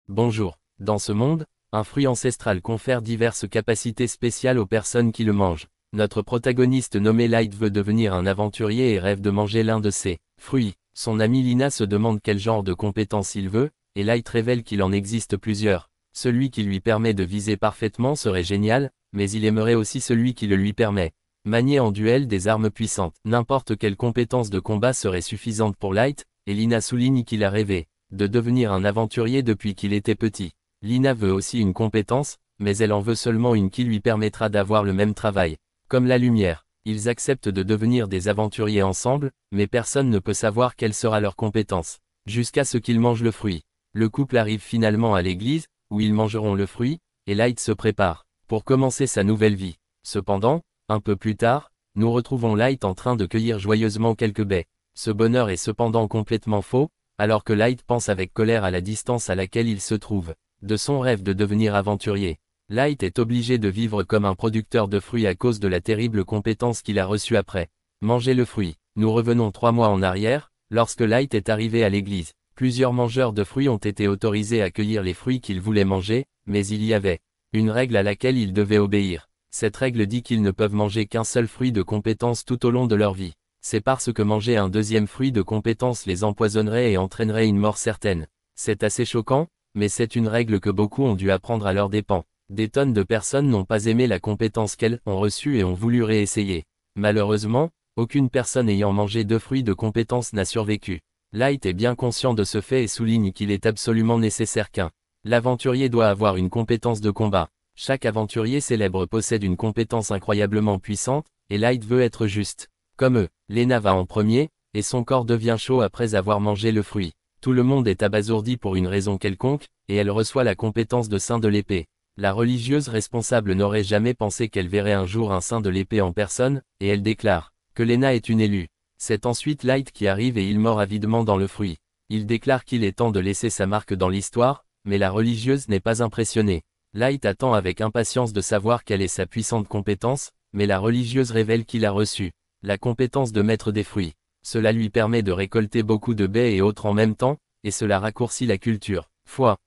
Bonjour. Dans ce monde, un fruit ancestral confère diverses capacités spéciales aux personnes qui le mangent. Notre protagoniste nommé Light veut devenir un aventurier et rêve de manger l'un de ces fruits. Son ami Lina se demande quel genre de compétences il veut, et Light révèle qu'il en existe plusieurs. Celui qui lui permet de viser parfaitement serait génial, mais il aimerait aussi celui qui le lui permet. Manier en duel des armes puissantes. N'importe quelle compétence de combat serait suffisante pour Light, et Lina souligne qu'il a rêvé de devenir un aventurier depuis qu'il était petit. Lina veut aussi une compétence, mais elle en veut seulement une qui lui permettra d'avoir le même travail. Comme la lumière, ils acceptent de devenir des aventuriers ensemble, mais personne ne peut savoir quelle sera leur compétence. Jusqu'à ce qu'ils mangent le fruit. Le couple arrive finalement à l'église, où ils mangeront le fruit, et Light se prépare pour commencer sa nouvelle vie. Cependant, un peu plus tard, nous retrouvons Light en train de cueillir joyeusement quelques baies. Ce bonheur est cependant complètement faux, alors que Light pense avec colère à la distance à laquelle il se trouve de son rêve de devenir aventurier. Light est obligé de vivre comme un producteur de fruits à cause de la terrible compétence qu'il a reçue après manger le fruit. Nous revenons 3 mois en arrière, lorsque Light est arrivé à l'église. Plusieurs mangeurs de fruits ont été autorisés à cueillir les fruits qu'ils voulaient manger, mais il y avait une règle à laquelle ils devaient obéir. Cette règle dit qu'ils ne peuvent manger qu'un seul fruit de compétence tout au long de leur vie. C'est parce que manger un deuxième fruit de compétence les empoisonnerait et entraînerait une mort certaine. C'est assez choquant, mais c'est une règle que beaucoup ont dû apprendre à leurs dépens. Des tonnes de personnes n'ont pas aimé la compétence qu'elles ont reçue et ont voulu réessayer. Malheureusement, aucune personne ayant mangé 2 fruits de compétence n'a survécu. Light est bien conscient de ce fait et souligne qu'il est absolument nécessaire qu'un l'aventurier doit avoir une compétence de combat. Chaque aventurier célèbre possède une compétence incroyablement puissante, et Light veut être juste comme eux. Lena va en premier, et son corps devient chaud après avoir mangé le fruit. Tout le monde est abasourdi pour une raison quelconque, et elle reçoit la compétence de saint de l'épée. La religieuse responsable n'aurait jamais pensé qu'elle verrait un jour un saint de l'épée en personne, et elle déclare que Lena est une élue. C'est ensuite Light qui arrive et il mord avidement dans le fruit. Il déclare qu'il est temps de laisser sa marque dans l'histoire, mais la religieuse n'est pas impressionnée. Light attend avec impatience de savoir quelle est sa puissante compétence, mais la religieuse révèle qu'il a reçu la compétence de maître des fruits. Cela lui permet de récolter beaucoup de baies et autres en même temps, et cela raccourcit la culture.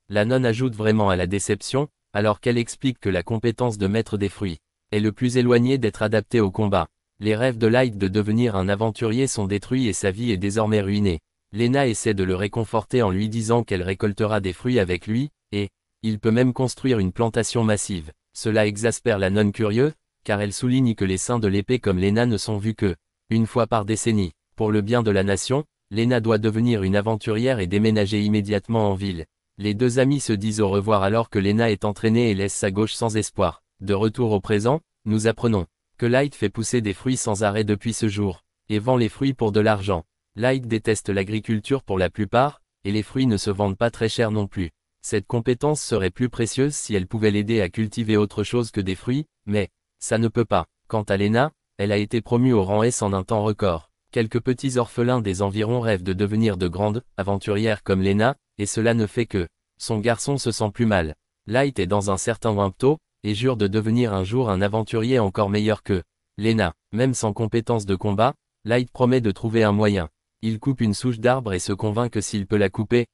La nonne ajoute vraiment à la déception, alors qu'elle explique que la compétence de maître des fruits est le plus éloigné d'être adapté au combat. Les rêves de Light de devenir un aventurier sont détruits et sa vie est désormais ruinée. Lena essaie de le réconforter en lui disant qu'elle récoltera des fruits avec lui, et il peut même construire une plantation massive. Cela exaspère la nonne curieuse, car elle souligne que les saints de l'épée comme Lena ne sont vus que une fois par décennie. Pour le bien de la nation, Lena doit devenir une aventurière et déménager immédiatement en ville. Les deux amis se disent au revoir alors que Lena est entraînée et laisse sa gauche sans espoir. De retour au présent, nous apprenons que Light fait pousser des fruits sans arrêt depuis ce jour, et vend les fruits pour de l'argent. Light déteste l'agriculture pour la plupart, et les fruits ne se vendent pas très cher non plus. Cette compétence serait plus précieuse si elle pouvait l'aider à cultiver autre chose que des fruits, mais ça ne peut pas. Quant à Lena, elle a été promue au rang S en un temps record. Quelques petits orphelins des environs rêvent de devenir de grandes aventurières comme Lena, et cela ne fait que son garçon se sent plus mal. Light est dans un certain wimpto, et jure de devenir un jour un aventurier encore meilleur que Lena. Même sans compétence de combat, Light promet de trouver un moyen. Il coupe une souche d'arbre et se convainc que s'il peut la couper,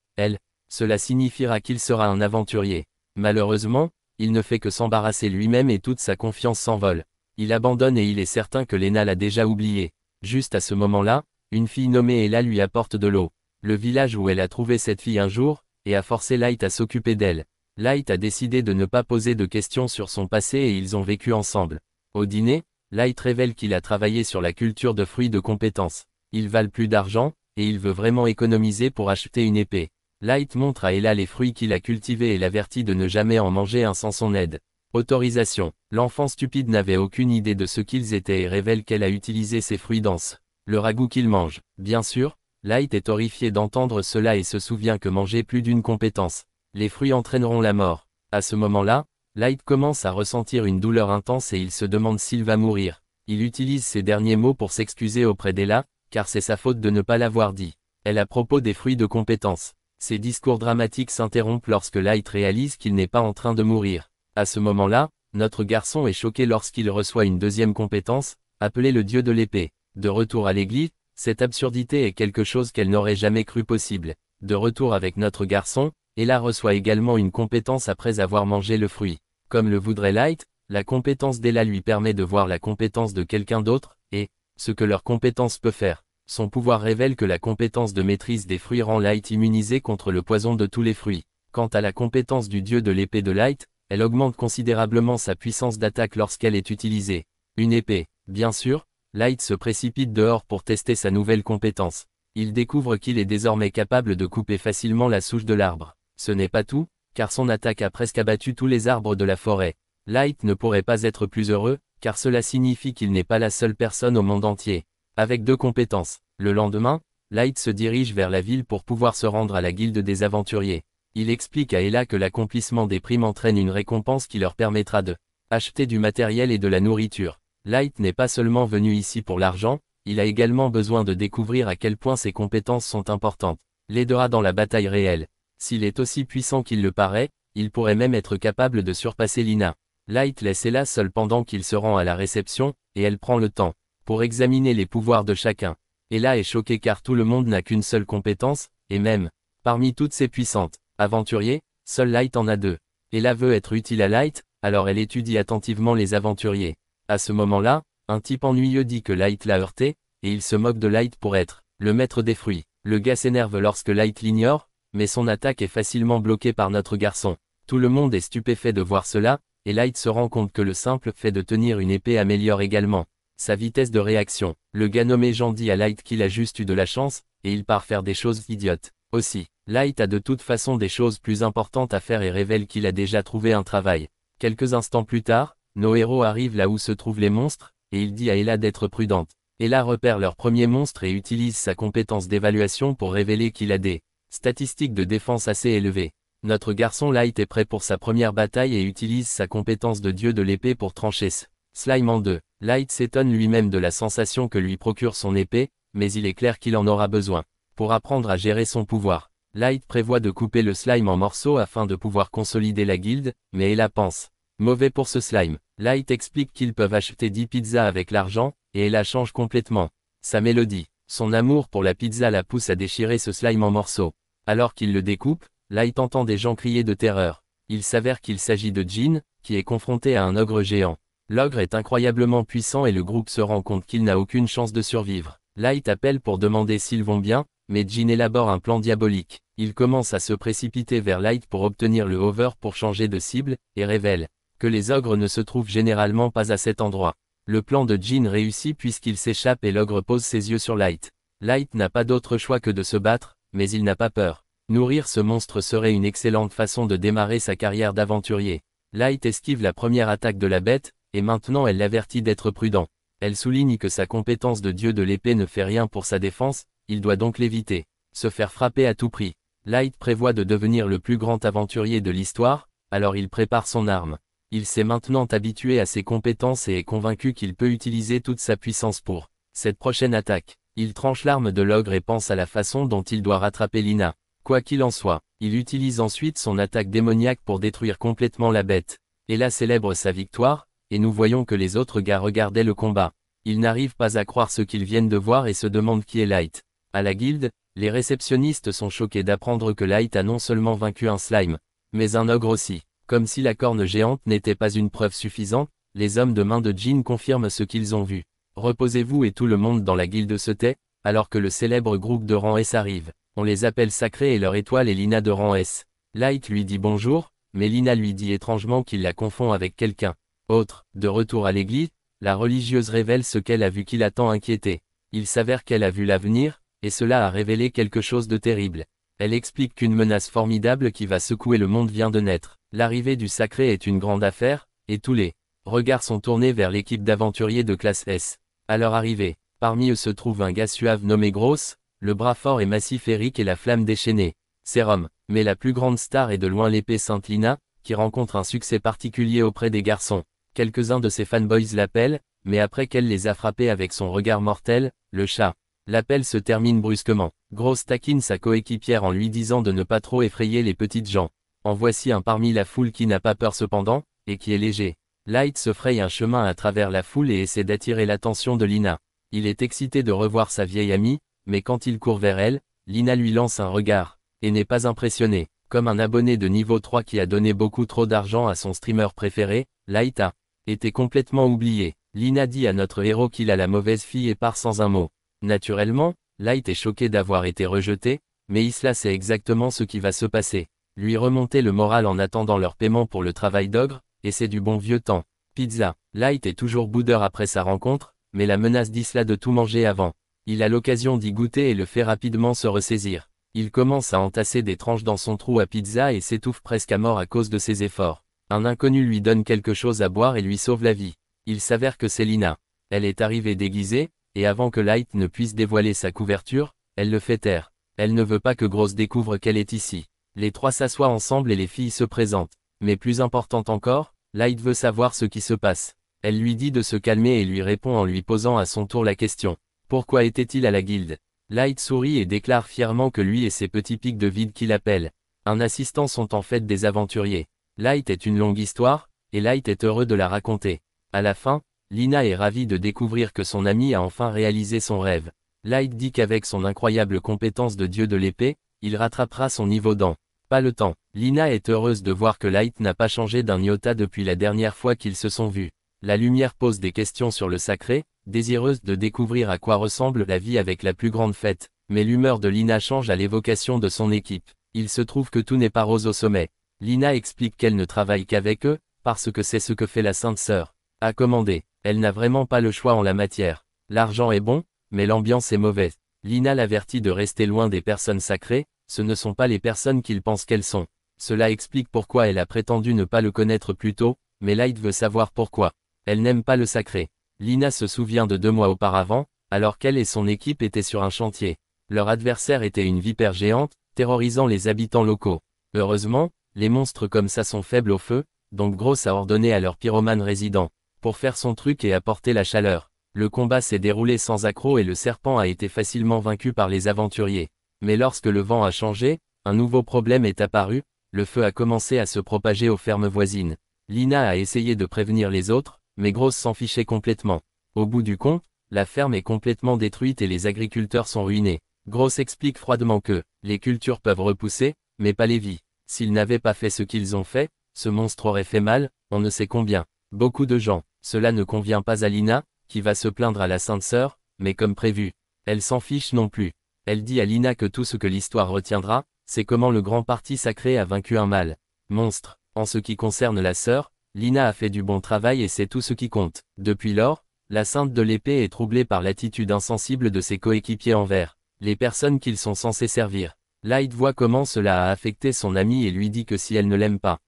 cela signifiera qu'il sera un aventurier. Malheureusement, il ne fait que s'embarrasser lui-même et toute sa confiance s'envole. Il abandonne et il est certain que Lena l'a déjà oublié. Juste à ce moment-là, une fille nommée Ella lui apporte de l'eau. Le village où elle a trouvé cette fille un jour, et a forcé Light à s'occuper d'elle. Light a décidé de ne pas poser de questions sur son passé et ils ont vécu ensemble. Au dîner, Light révèle qu'il a travaillé sur la culture de fruits de compétences. Ils valent plus d'argent, et il veut vraiment économiser pour acheter une épée. Light montre à Ella les fruits qu'il a cultivés et l'avertit de ne jamais en manger un sans son aide. Autorisation. L'enfant stupide n'avait aucune idée de ce qu'ils étaient et révèle qu'elle a utilisé ces fruits dans le ragoût qu'il mange. Bien sûr, Light est horrifié d'entendre cela et se souvient que manger plus d'une compétence, les fruits entraîneront la mort. À ce moment-là, Light commence à ressentir une douleur intense et il se demande s'il va mourir. Il utilise ces derniers mots pour s'excuser auprès d'Ella, car c'est sa faute de ne pas l'avoir dit. Elle à propos des fruits de compétences. Ces discours dramatiques s'interrompent lorsque Light réalise qu'il n'est pas en train de mourir. À ce moment-là, notre garçon est choqué lorsqu'il reçoit une deuxième compétence, appelée le dieu de l'épée. De retour à l'église, cette absurdité est quelque chose qu'elle n'aurait jamais cru possible. De retour avec notre garçon, Ella reçoit également une compétence après avoir mangé le fruit. Comme le voudrait Light, la compétence d'Ella lui permet de voir la compétence de quelqu'un d'autre, et ce que leur compétence peut faire. Son pouvoir révèle que la compétence de maîtrise des fruits rend Light immunisé contre le poison de tous les fruits. Quant à la compétence du dieu de l'épée de Light, elle augmente considérablement sa puissance d'attaque lorsqu'elle est utilisée. Une épée. Bien sûr, Light se précipite dehors pour tester sa nouvelle compétence. Il découvre qu'il est désormais capable de couper facilement la souche de l'arbre. Ce n'est pas tout, car son attaque a presque abattu tous les arbres de la forêt. Light ne pourrait pas être plus heureux, car cela signifie qu'il n'est pas la seule personne au monde entier. Avec 2 compétences. Le lendemain, Light se dirige vers la ville pour pouvoir se rendre à la guilde des aventuriers. Il explique à Ella que l'accomplissement des primes entraîne une récompense qui leur permettra de acheter du matériel et de la nourriture. Light n'est pas seulement venu ici pour l'argent, il a également besoin de découvrir à quel point ses compétences sont importantes. L'aidera dans la bataille réelle. S'il est aussi puissant qu'il le paraît, il pourrait même être capable de surpasser Lina. Light laisse Ella seule pendant qu'il se rend à la réception, et elle prend le temps pour examiner les pouvoirs de chacun. Ella est choquée car tout le monde n'a qu'une seule compétence, et même, parmi toutes ces puissantes aventuriers, seul Light en a 2. Ella veut être utile à Light, alors elle étudie attentivement les aventuriers. À ce moment-là, un type ennuyeux dit que Light l'a heurté, et il se moque de Light pour être le maître des fruits. Le gars s'énerve lorsque Light l'ignore, mais son attaque est facilement bloquée par notre garçon. Tout le monde est stupéfait de voir cela, et Light se rend compte que le simple fait de tenir une épée améliore également sa vitesse de réaction. Le gars nommé Jean dit à Light qu'il a juste eu de la chance, et il part faire des choses idiotes. Aussi, Light a de toute façon des choses plus importantes à faire et révèle qu'il a déjà trouvé un travail. Quelques instants plus tard, nos héros arrivent là où se trouvent les monstres, et il dit à Ella d'être prudente. Ella repère leur premier monstre et utilise sa compétence d'évaluation pour révéler qu'il a des statistiques de défense assez élevées. Notre garçon Light est prêt pour sa première bataille et utilise sa compétence de dieu de l'épée pour trancher Slime en 2. Light s'étonne lui-même de la sensation que lui procure son épée, mais il est clair qu'il en aura besoin pour apprendre à gérer son pouvoir. Light prévoit de couper le slime en morceaux afin de pouvoir consolider la guilde, mais Ella pense mauvais pour ce slime. Light explique qu'ils peuvent acheter 10 pizzas avec l'argent, et Ella change complètement sa mélodie. Son amour pour la pizza la pousse à déchirer ce slime en morceaux. Alors qu'il le découpe, Light entend des gens crier de terreur. Il s'avère qu'il s'agit de Jean, qui est confronté à un ogre géant. L'ogre est incroyablement puissant et le groupe se rend compte qu'il n'a aucune chance de survivre. Light appelle pour demander s'ils vont bien, mais Jean élabore un plan diabolique. Il commence à se précipiter vers Light pour obtenir le hover pour changer de cible, et révèle que les ogres ne se trouvent généralement pas à cet endroit. Le plan de Jean réussit puisqu'il s'échappe et l'ogre pose ses yeux sur Light. Light n'a pas d'autre choix que de se battre, mais il n'a pas peur. Nourrir ce monstre serait une excellente façon de démarrer sa carrière d'aventurier. Light esquive la première attaque de la bête, et maintenant elle l'avertit d'être prudent. Elle souligne que sa compétence de dieu de l'épée ne fait rien pour sa défense, il doit donc l'éviter. Se faire frapper à tout prix. Light prévoit de devenir le plus grand aventurier de l'histoire, alors il prépare son arme. Il s'est maintenant habitué à ses compétences et est convaincu qu'il peut utiliser toute sa puissance pour cette prochaine attaque. Il tranche l'arme de l'ogre et pense à la façon dont il doit rattraper Lina. Quoi qu'il en soit, il utilise ensuite son attaque démoniaque pour détruire complètement la bête. Ella célèbre sa victoire, et nous voyons que les autres gars regardaient le combat. Ils n'arrivent pas à croire ce qu'ils viennent de voir et se demandent qui est Light. À la guilde, les réceptionnistes sont choqués d'apprendre que Light a non seulement vaincu un slime, mais un ogre aussi. Comme si la corne géante n'était pas une preuve suffisante, les hommes de main de Jean confirment ce qu'ils ont vu. Reposez-vous et tout le monde dans la guilde se tait, alors que le célèbre groupe de rang S arrive. On les appelle sacrés et leur étoile est Lina de rang S. Light lui dit bonjour, mais Lina lui dit étrangement qu'il la confond avec quelqu'un autre. De retour à l'église, la religieuse révèle ce qu'elle a vu qui l'a tant inquiété. Il s'avère qu'elle a vu l'avenir, et cela a révélé quelque chose de terrible. Elle explique qu'une menace formidable qui va secouer le monde vient de naître. L'arrivée du sacré est une grande affaire, et tous les regards sont tournés vers l'équipe d'aventuriers de classe S. À leur arrivée, parmi eux se trouve un gars suave nommé Gross, le bras fort et massif Eric et la flamme déchaînée. Sérum. Mais la plus grande star est de loin l'épée Sainte Lina, qui rencontre un succès particulier auprès des garçons. Quelques-uns de ses fanboys l'appellent, mais après qu'elle les a frappés avec son regard mortel, le chat. L'appel se termine brusquement. Gross taquine sa coéquipière en lui disant de ne pas trop effrayer les petites gens. En voici un parmi la foule qui n'a pas peur cependant, et qui est léger. Light se fraye un chemin à travers la foule et essaie d'attirer l'attention de Lina. Il est excité de revoir sa vieille amie, mais quand il court vers elle, Lina lui lance un regard, et n'est pas impressionnée. Comme un abonné de niveau 3 qui a donné beaucoup trop d'argent à son streamer préféré, Light a été complètement oublié. Lina dit à notre héros qu'il a la mauvaise fille et part sans un mot. Naturellement, Light est choqué d'avoir été rejeté, mais Isla sait exactement ce qui va se passer. Lui remonter le moral en attendant leur paiement pour le travail d'ogre, et c'est du bon vieux temps. Pizza. Light est toujours boudeur après sa rencontre, mais la menace d'Isla de tout manger avant. Il a l'occasion d'y goûter et le fait rapidement se ressaisir. Il commence à entasser des tranches dans son trou à pizza et s'étouffe presque à mort à cause de ses efforts. Un inconnu lui donne quelque chose à boire et lui sauve la vie. Il s'avère que c'est Lina. Elle est arrivée déguisée, et avant que Light ne puisse dévoiler sa couverture, elle le fait taire. Elle ne veut pas que Gross découvre qu'elle est ici. Les trois s'assoient ensemble et les filles se présentent. Mais plus important encore, Light veut savoir ce qui se passe. Elle lui dit de se calmer et lui répond en lui posant à son tour la question. Pourquoi était-il à la guilde? Light sourit et déclare fièrement que lui et ses petits pics de vide qu'il appelle un assistant sont en fait des aventuriers. Light est une longue histoire, et Light est heureux de la raconter. À la fin, Lina est ravie de découvrir que son ami a enfin réalisé son rêve. Light dit qu'avec son incroyable compétence de dieu de l'épée, il rattrapera son niveau dans pas le temps. Lina est heureuse de voir que Light n'a pas changé d'un iota depuis la dernière fois qu'ils se sont vus. La lumière pose des questions sur le sacré, désireuse de découvrir à quoi ressemble la vie avec la plus grande fête, mais l'humeur de Lina change à l'évocation de son équipe. Il se trouve que tout n'est pas rose au sommet. Lina explique qu'elle ne travaille qu'avec eux, parce que c'est ce que fait la Sainte Sœur. À commander, elle n'a vraiment pas le choix en la matière. L'argent est bon, mais l'ambiance est mauvaise. Lina l'avertit de rester loin des personnes sacrées, ce ne sont pas les personnes qu'ils pensent qu'elles sont. Cela explique pourquoi elle a prétendu ne pas le connaître plus tôt, mais Light veut savoir pourquoi. Elle n'aime pas le sacré. Lina se souvient de 2 mois auparavant, alors qu'elle et son équipe étaient sur un chantier. Leur adversaire était une vipère géante, terrorisant les habitants locaux. Heureusement, les monstres comme ça sont faibles au feu, donc Gross a ordonné à leur pyromane résident pour faire son truc et apporter la chaleur. Le combat s'est déroulé sans accroc et le serpent a été facilement vaincu par les aventuriers. Mais lorsque le vent a changé, un nouveau problème est apparu, le feu a commencé à se propager aux fermes voisines. Lina a essayé de prévenir les autres, mais Gross s'en fichait complètement. Au bout du compte, la ferme est complètement détruite et les agriculteurs sont ruinés. Gross explique froidement que les cultures peuvent repousser, mais pas les vies. S'ils n'avaient pas fait ce qu'ils ont fait, ce monstre aurait fait mal, on ne sait combien. Beaucoup de gens. Cela ne convient pas à Lina, qui va se plaindre à la Sainte Sœur, mais comme prévu. Elle s'en fiche non plus. Elle dit à Lina que tout ce que l'histoire retiendra, c'est comment le grand parti sacré a vaincu un mal. Monstre. En ce qui concerne la sœur, Lina a fait du bon travail et c'est tout ce qui compte. Depuis lors, la Sainte de l'épée est troublée par l'attitude insensible de ses coéquipiers envers les personnes qu'ils sont censés servir. Light voit comment cela a affecté son amie et lui dit que si elle ne l'aime pas,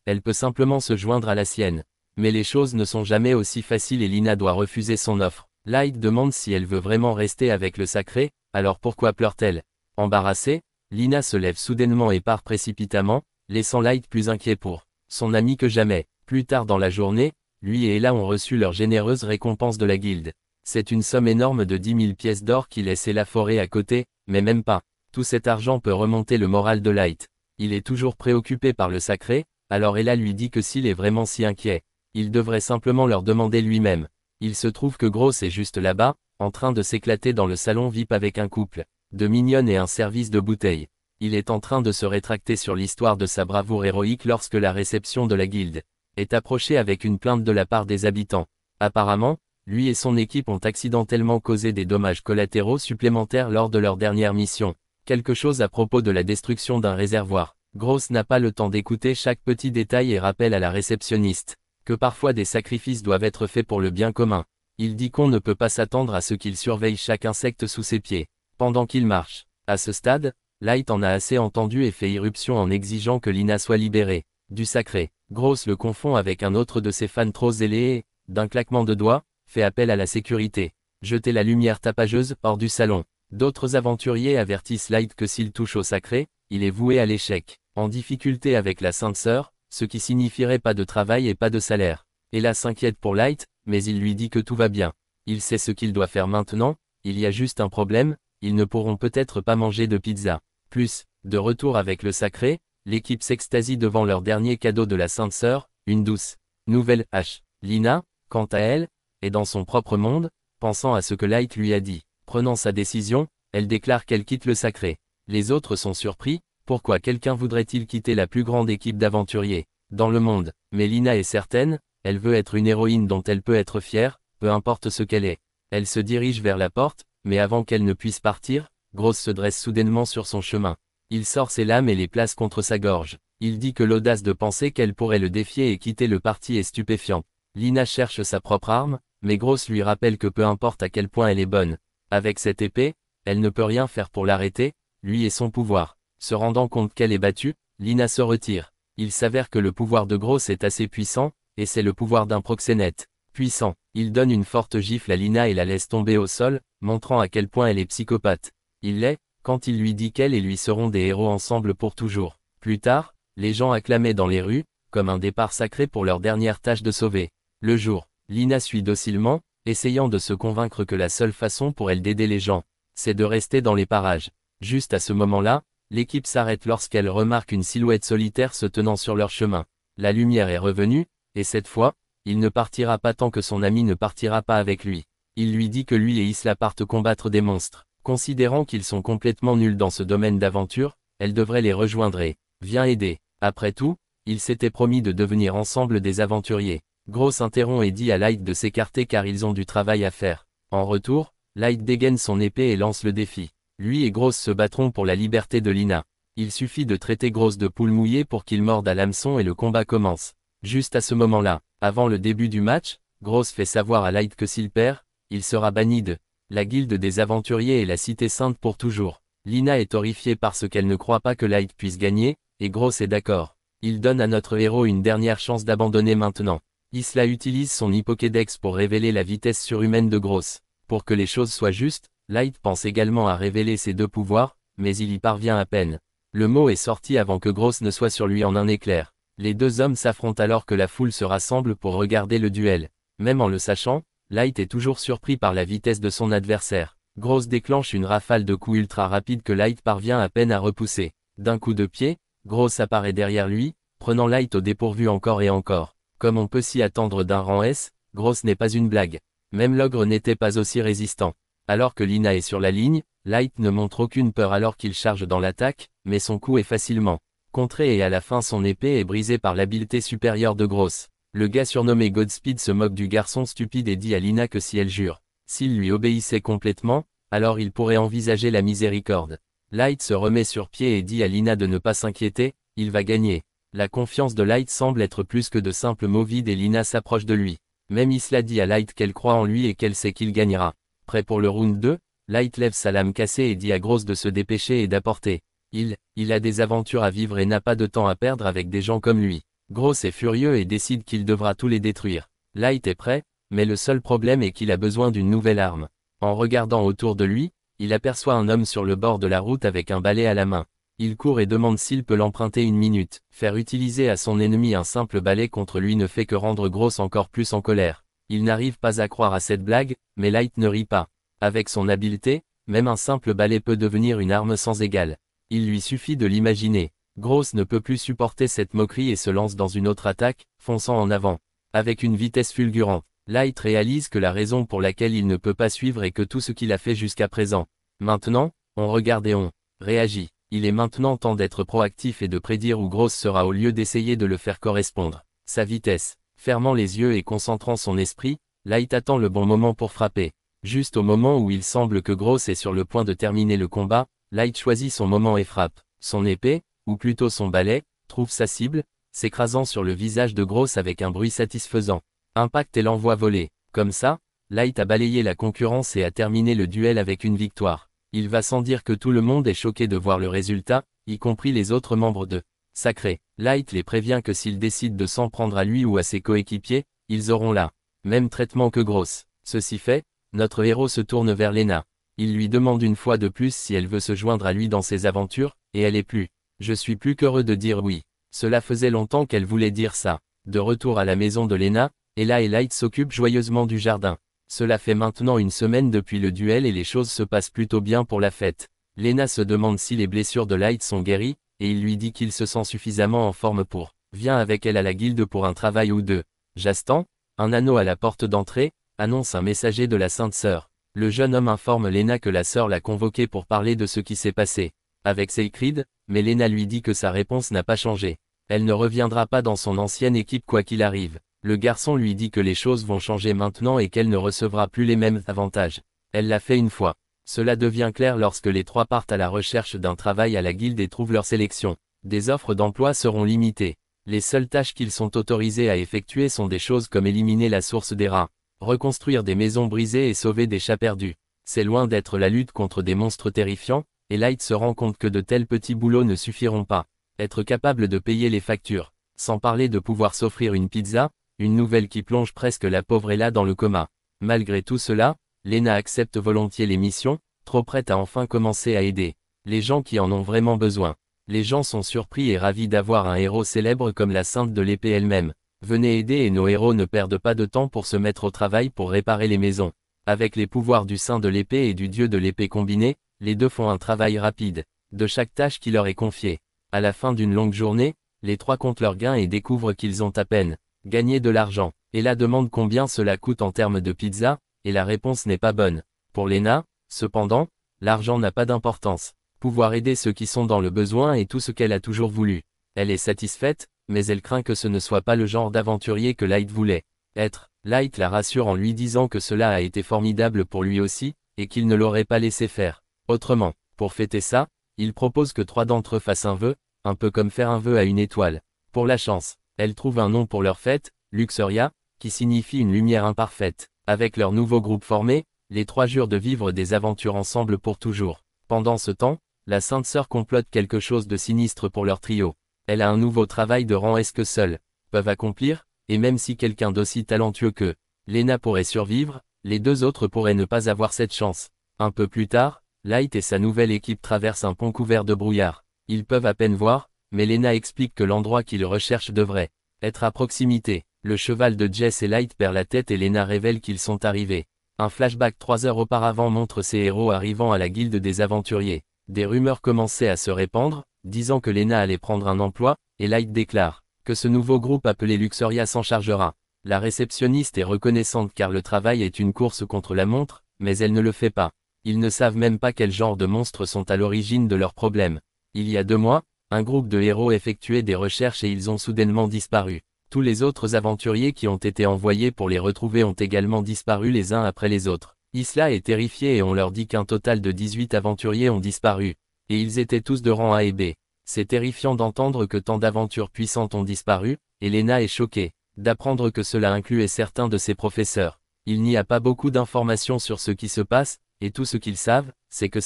elle peut simplement se joindre à la sienne. Mais les choses ne sont jamais aussi faciles et Lina doit refuser son offre. Light demande si elle veut vraiment rester avec le sacré, alors pourquoi pleure-t-elle? Embarrassée, Lina se lève soudainement et part précipitamment, laissant Light plus inquiet pour son ami que jamais. Plus tard dans la journée, lui et Ella ont reçu leur généreuse récompense de la guilde. C'est une somme énorme de 10 000 pièces d'or qui laissait la forêt à côté, mais même pas. Tout cet argent peut remonter le moral de Light. Il est toujours préoccupé par le sacré, alors Ella lui dit que s'il est vraiment si inquiet, il devrait simplement leur demander lui-même. Il se trouve que Gross est juste là-bas, en train de s'éclater dans le salon VIP avec un couple de mignonnes et un service de bouteilles. Il est en train de se rétracter sur l'histoire de sa bravoure héroïque lorsque la réception de la guilde est approchée avec une plainte de la part des habitants. Apparemment, lui et son équipe ont accidentellement causé des dommages collatéraux supplémentaires lors de leur dernière mission. Quelque chose à propos de la destruction d'un réservoir. Gross n'a pas le temps d'écouter chaque petit détail et rappelle à la réceptionniste que parfois des sacrifices doivent être faits pour le bien commun. Il dit qu'on ne peut pas s'attendre à ce qu'il surveille chaque insecte sous ses pieds pendant qu'il marche. À ce stade, Light en a assez entendu et fait irruption en exigeant que Lina soit libérée du sacré. Gross le confond avec un autre de ses fans trop zélés et, d'un claquement de doigts, fait appel à la sécurité. Jetez la lumière tapageuse hors du salon. D'autres aventuriers avertissent Light que s'il touche au sacré, il est voué à l'échec. En difficulté avec la Sainte Sœur, ce qui signifierait pas de travail et pas de salaire. Ella s'inquiète pour Light, mais il lui dit que tout va bien. Il sait ce qu'il doit faire maintenant, il y a juste un problème, ils ne pourront peut-être pas manger de pizza. Plus, de retour avec le sacré, l'équipe s'extasie devant leur dernier cadeau de la Sainte Sœur, une douce nouvelle hache. Lina, quant à elle, est dans son propre monde, pensant à ce que Light lui a dit. Prenant sa décision, elle déclare qu'elle quitte le sacré. Les autres sont surpris, Pourquoi quelqu'un voudrait-il quitter la plus grande équipe d'aventuriers dans le monde? Mais Lina est certaine, elle veut être une héroïne dont elle peut être fière, peu importe ce qu'elle est. Elle se dirige vers la porte, mais avant qu'elle ne puisse partir, Gross se dresse soudainement sur son chemin. Il sort ses lames et les place contre sa gorge. Il dit que l'audace de penser qu'elle pourrait le défier et quitter le parti est stupéfiante. Lina cherche sa propre arme, mais Gross lui rappelle que peu importe à quel point elle est bonne. Avec cette épée, elle ne peut rien faire pour l'arrêter, lui et son pouvoir. Se rendant compte qu'elle est battue, Lina se retire. Il s'avère que le pouvoir de Gross est assez puissant, et c'est le pouvoir d'un proxénète. Puissant. Il donne une forte gifle à Lina et la laisse tomber au sol, montrant à quel point elle est psychopathe. Il l'est, quand il lui dit qu'elle et lui seront des héros ensemble pour toujours. Plus tard, les gens acclamaient dans les rues, comme un départ sacré pour leur dernière tâche de sauver. Le jour, Lina suit docilement, essayant de se convaincre que la seule façon pour elle d'aider les gens, c'est de rester dans les parages. Juste à ce moment-là, l'équipe s'arrête lorsqu'elle remarque une silhouette solitaire se tenant sur leur chemin. La lumière est revenue, et cette fois, il ne partira pas tant que son ami ne partira pas avec lui. Il lui dit que lui et Isla partent combattre des monstres. Considérant qu'ils sont complètement nuls dans ce domaine d'aventure, elle devrait les rejoindre et vient aider. Après tout, ils s'étaient promis de devenir ensemble des aventuriers. Gross interrompt et dit à Light de s'écarter car ils ont du travail à faire. En retour, Light dégaine son épée et lance le défi. Lui et Gross se battront pour la liberté de Lina. Il suffit de traiter Gross de poule mouillée pour qu'il morde à l'hameçon et le combat commence. Juste à ce moment-là, avant le début du match, Gross fait savoir à Light que s'il perd, il sera banni de la guilde des aventuriers et la cité sainte pour toujours. Lina est horrifiée parce qu'elle ne croit pas que Light puisse gagner, et Gross est d'accord. Il donne à notre héros une dernière chance d'abandonner maintenant. Isla utilise son Pokédex pour révéler la vitesse surhumaine de Gross. Pour que les choses soient justes, Light pense également à révéler ses deux pouvoirs, mais il y parvient à peine. Le mot est sorti avant que Gross ne soit sur lui en un éclair. Les deux hommes s'affrontent alors que la foule se rassemble pour regarder le duel. Même en le sachant, Light est toujours surpris par la vitesse de son adversaire. Gross déclenche une rafale de coups ultra rapides que Light parvient à peine à repousser. D'un coup de pied, Gross apparaît derrière lui, prenant Light au dépourvu encore et encore. Comme on peut s'y attendre d'un rang S, Gross n'est pas une blague. Même l'ogre n'était pas aussi résistant. Alors que Lina est sur la ligne, Light ne montre aucune peur alors qu'il charge dans l'attaque, mais son coup est facilement contré et à la fin son épée est brisée par l'habileté supérieure de Gross. Le gars surnommé Godspeed se moque du garçon stupide et dit à Lina que si elle jure, s'il lui obéissait complètement, alors il pourrait envisager la miséricorde. Light se remet sur pied et dit à Lina de ne pas s'inquiéter, il va gagner. La confiance de Light semble être plus que de simples mots vides et Lina s'approche de lui. Même Isla dit à Light qu'elle croit en lui et qu'elle sait qu'il gagnera. Prêt pour le round 2, Light lève sa lame cassée et dit à Gross de se dépêcher et d'apporter. Il a des aventures à vivre et n'a pas de temps à perdre avec des gens comme lui. Gross est furieux et décide qu'il devra tous les détruire. Light est prêt, mais le seul problème est qu'il a besoin d'une nouvelle arme. En regardant autour de lui, il aperçoit un homme sur le bord de la route avec un balai à la main. Il court et demande s'il peut l'emprunter une minute. Faire utiliser à son ennemi un simple balai contre lui ne fait que rendre Gross encore plus en colère. Il n'arrive pas à croire à cette blague, mais Light ne rit pas. Avec son habileté, même un simple balai peut devenir une arme sans égale. Il lui suffit de l'imaginer. Gross ne peut plus supporter cette moquerie et se lance dans une autre attaque, fonçant en avant. Avec une vitesse fulgurante, Light réalise que la raison pour laquelle il ne peut pas suivre est que tout ce qu'il a fait jusqu'à présent. Maintenant, on regarde et on réagit. Il est maintenant temps d'être proactif et de prédire où Gross sera au lieu d'essayer de le faire correspondre. Sa vitesse. Fermant les yeux et concentrant son esprit, Light attend le bon moment pour frapper. Juste au moment où il semble que Gross est sur le point de terminer le combat, Light choisit son moment et frappe. Son épée, ou plutôt son balai, trouve sa cible, s'écrasant sur le visage de Gross avec un bruit satisfaisant. Impact et l'envoie voler. Comme ça, Light a balayé la concurrence et a terminé le duel avec une victoire. Il va sans dire que tout le monde est choqué de voir le résultat, y compris les autres membres de Sacré. Light les prévient que s'ils décident de s'en prendre à lui ou à ses coéquipiers, ils auront là même traitement que Gross. Ceci fait, notre héros se tourne vers Lena. Il lui demande une fois de plus si elle veut se joindre à lui dans ses aventures, et elle est plus. Je suis plus qu'heureux de dire oui. Cela faisait longtemps qu'elle voulait dire ça. De retour à la maison de Lena, Ella et Light s'occupent joyeusement du jardin. Cela fait maintenant une semaine depuis le duel et les choses se passent plutôt bien pour la fête. Lena se demande si les blessures de Light sont guéries, et il lui dit qu'il se sent suffisamment en forme pour. Viens avec elle à la guilde pour un travail ou deux. Jastan, un anneau à la porte d'entrée, annonce un messager de la Sainte Sœur. Le jeune homme informe Lena que la sœur l'a convoqué pour parler de ce qui s'est passé. Avec Seycrid, mais Lena lui dit que sa réponse n'a pas changé. Elle ne reviendra pas dans son ancienne équipe quoi qu'il arrive. Le garçon lui dit que les choses vont changer maintenant et qu'elle ne recevra plus les mêmes avantages. Elle l'a fait une fois. Cela devient clair lorsque les trois partent à la recherche d'un travail à la guilde et trouvent leur sélection. Des offres d'emploi seront limitées. Les seules tâches qu'ils sont autorisés à effectuer sont des choses comme éliminer la source des rats, reconstruire des maisons brisées et sauver des chats perdus. C'est loin d'être la lutte contre des monstres terrifiants, et Light se rend compte que de tels petits boulots ne suffiront pas. Être capable de payer les factures, sans parler de pouvoir s'offrir une pizza, une nouvelle qui plonge presque la pauvre Ella dans le coma. Malgré tout cela, Lena accepte volontiers les missions, trop prête à enfin commencer à aider les gens qui en ont vraiment besoin. Les gens sont surpris et ravis d'avoir un héros célèbre comme la Sainte de l'Épée elle-même. Venez aider et nos héros ne perdent pas de temps pour se mettre au travail pour réparer les maisons. Avec les pouvoirs du Saint de l'Épée et du Dieu de l'Épée combinés, les deux font un travail rapide, de chaque tâche qui leur est confiée. À la fin d'une longue journée, les trois comptent leurs gains et découvrent qu'ils ont à peine gagné de l'argent. Ella demande combien cela coûte en termes de pizza, et la réponse n'est pas bonne. Pour Lena, cependant, l'argent n'a pas d'importance. Pouvoir aider ceux qui sont dans le besoin est tout ce qu'elle a toujours voulu. Elle est satisfaite, mais elle craint que ce ne soit pas le genre d'aventurier que Light voulait être. Light la rassure en lui disant que cela a été formidable pour lui aussi, et qu'il ne l'aurait pas laissé faire autrement. Pour fêter ça, il propose que trois d'entre eux fassent un vœu, un peu comme faire un vœu à une étoile. Pour la chance, elle trouve un nom pour leur fête, Luxuria, qui signifie une lumière imparfaite. Avec leur nouveau groupe formé, les trois jurent de vivre des aventures ensemble pour toujours. Pendant ce temps, la Sainte Sœur complote quelque chose de sinistre pour leur trio. Elle a un nouveau travail de rang est-ce que seuls peuvent accomplir, et même si quelqu'un d'aussi talentueux que Lena pourrait survivre, les deux autres pourraient ne pas avoir cette chance. Un peu plus tard, Light et sa nouvelle équipe traversent un pont couvert de brouillard. Ils peuvent à peine voir, mais Lena explique que l'endroit qu'ils recherchent devrait être à proximité. Le cheval de Jess et Light perd la tête et Lena révèle qu'ils sont arrivés. Un flashback 3 heures auparavant montre ces héros arrivant à la guilde des aventuriers. Des rumeurs commençaient à se répandre, disant que Lena allait prendre un emploi, et Light déclare que ce nouveau groupe appelé Luxuria s'en chargera. La réceptionniste est reconnaissante car le travail est une course contre la montre, mais elle ne le fait pas. Ils ne savent même pas quel genre de monstres sont à l'origine de leurs problèmes. Il y a 2 mois, un groupe de héros effectuait des recherches et ils ont soudainement disparu. Tous les autres aventuriers qui ont été envoyés pour les retrouver ont également disparu les uns après les autres. Isla est terrifiée et on leur dit qu'un total de 18 aventuriers ont disparu. Et ils étaient tous de rang A et B. C'est terrifiant d'entendre que tant d'aventures puissantes ont disparu, et Lena est choquée d'apprendre que cela incluait certains de ses professeurs. Il n'y a pas beaucoup d'informations sur ce qui se passe, et tout ce qu'ils savent, c'est que